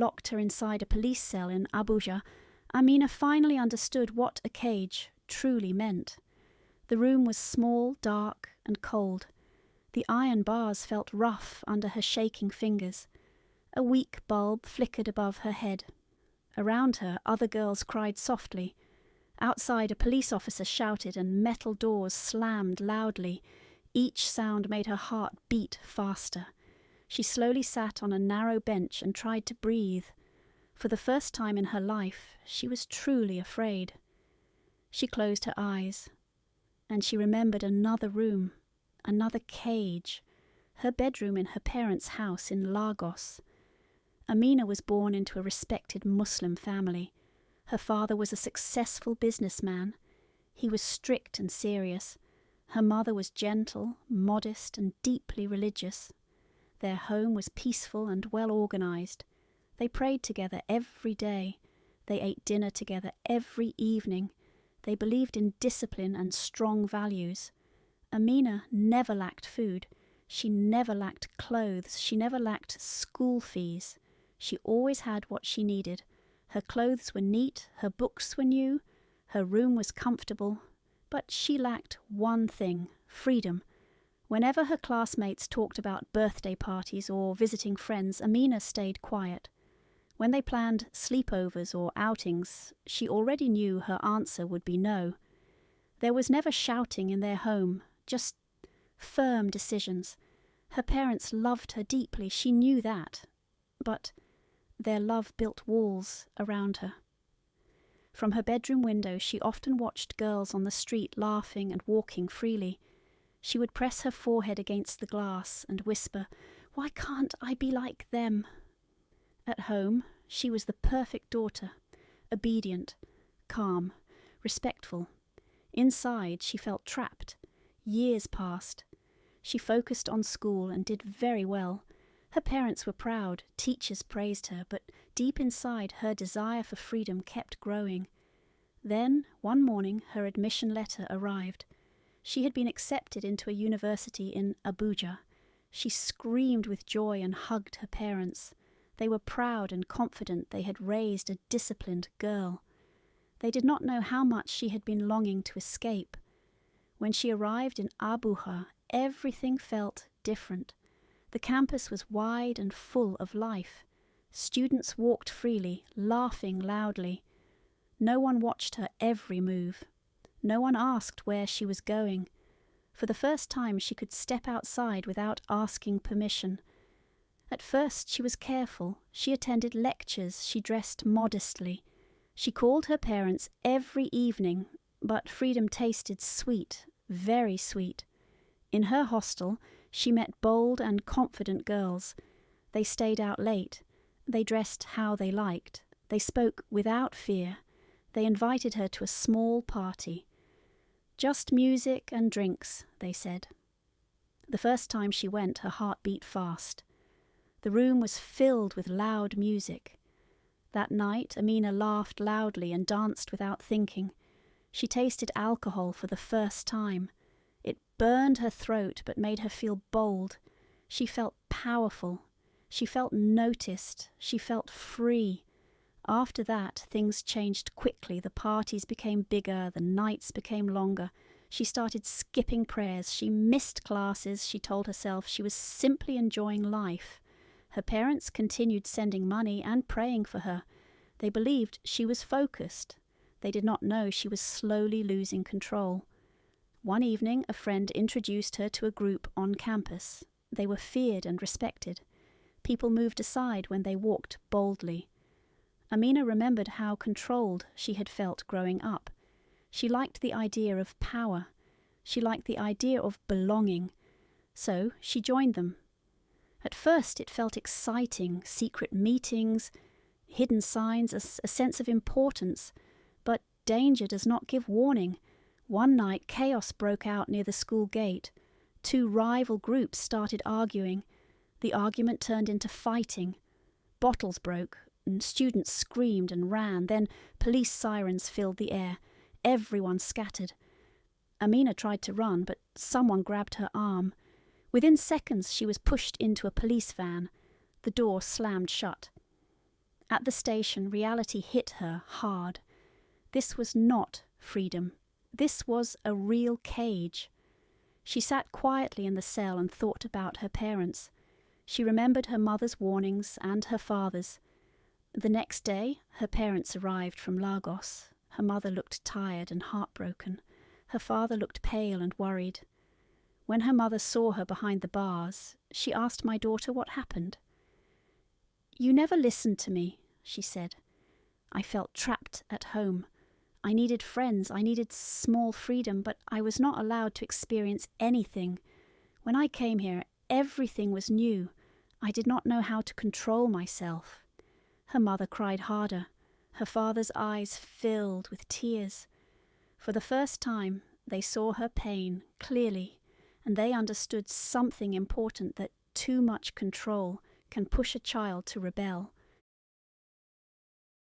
locked her inside a police cell in Abuja, Amina finally understood what a cage truly meant. The room was small, dark, and cold. The iron bars felt rough under her shaking fingers. A weak bulb flickered above her head. Around her, other girls cried softly. Outside, a police officer shouted and metal doors slammed loudly. Each sound made her heart beat faster. She slowly sat on a narrow bench and tried to breathe. For the first time in her life, she was truly afraid. She closed her eyes, and she remembered another room, another cage, her bedroom in her parents' house in Lagos. Amina was born into a respected Muslim family. Her father was a successful businessman. He was strict and serious. Her mother was gentle, modest, and deeply religious. Their home was peaceful and well organized. They prayed together every day. They ate dinner together every evening. They believed in discipline and strong values. Amina never lacked food. She never lacked clothes. She never lacked school fees. She always had what she needed. Her clothes were neat, her books were new, her room was comfortable, but she lacked one thing: freedom. Whenever her classmates talked about birthday parties or visiting friends, Amina stayed quiet. When they planned sleepovers or outings, she already knew her answer would be no. There was never shouting in their home, just firm decisions. Her parents loved her deeply, she knew that, but their love built walls around her. From her bedroom window, she often watched girls on the street laughing and walking freely. She would press her forehead against the glass and whisper, "Why can't I be like them?" At home, she was the perfect daughter, obedient, calm, respectful. Inside, she felt trapped. Years passed. She focused on school and did very well. Her parents were proud, teachers praised her, but deep inside, her desire for freedom kept growing. Then, one morning, her admission letter arrived. She had been accepted into a university in Abuja. She screamed with joy and hugged her parents. They were proud and confident they had raised a disciplined girl. They did not know how much she had been longing to escape. When she arrived in Abuja, everything felt different. The campus was wide and full of life. Students walked freely, laughing loudly. No one watched her every move. No one asked where she was going. For the first time, she could step outside without asking permission. At first, she was careful. She attended lectures. She dressed modestly. She called her parents every evening, but freedom tasted sweet, very sweet. In her hostel, she met bold and confident girls. They stayed out late. They dressed how they liked. They spoke without fear. They invited her to a small party. "Just music and drinks," they said. The first time she went, her heart beat fast. The room was filled with loud music. That night, Amina laughed loudly and danced without thinking. She tasted alcohol for the first time. It burned her throat but made her feel bold. She felt powerful. She felt noticed. She felt free. After that, things changed quickly. The parties became bigger. The nights became longer. She started skipping prayers. She missed classes. She told herself she was simply enjoying life. Her parents continued sending money and praying for her. They believed she was focused. They did not know she was slowly losing control. One evening, a friend introduced her to a group on campus. They were feared and respected. People moved aside when they walked boldly. Amina remembered how controlled she had felt growing up. She liked the idea of power. She liked the idea of belonging. So she joined them. At first it felt exciting, secret meetings, hidden signs, a sense of importance. But danger does not give warning. One night, chaos broke out near the school gate. Two rival groups started arguing. The argument turned into fighting. Bottles broke, and students screamed and ran. Then police sirens filled the air. Everyone scattered. Amina tried to run, but someone grabbed her arm. Within seconds, she was pushed into a police van. The door slammed shut. At the station, reality hit her hard. This was not freedom. This was a real cage. She sat quietly in the cell and thought about her parents. She remembered her mother's warnings and her father's. The next day, her parents arrived from Lagos. Her mother looked tired and heartbroken. Her father looked pale and worried. When her mother saw her behind the bars, she asked my daughter what happened. "You never listened to me," she said. "I felt trapped at home. I needed friends, I needed small freedom, but I was not allowed to experience anything. When I came here, everything was new. I did not know how to control myself." Her mother cried harder. Her father's eyes filled with tears. For the first time, they saw her pain clearly, and they understood something important, that too much control can push a child to rebel.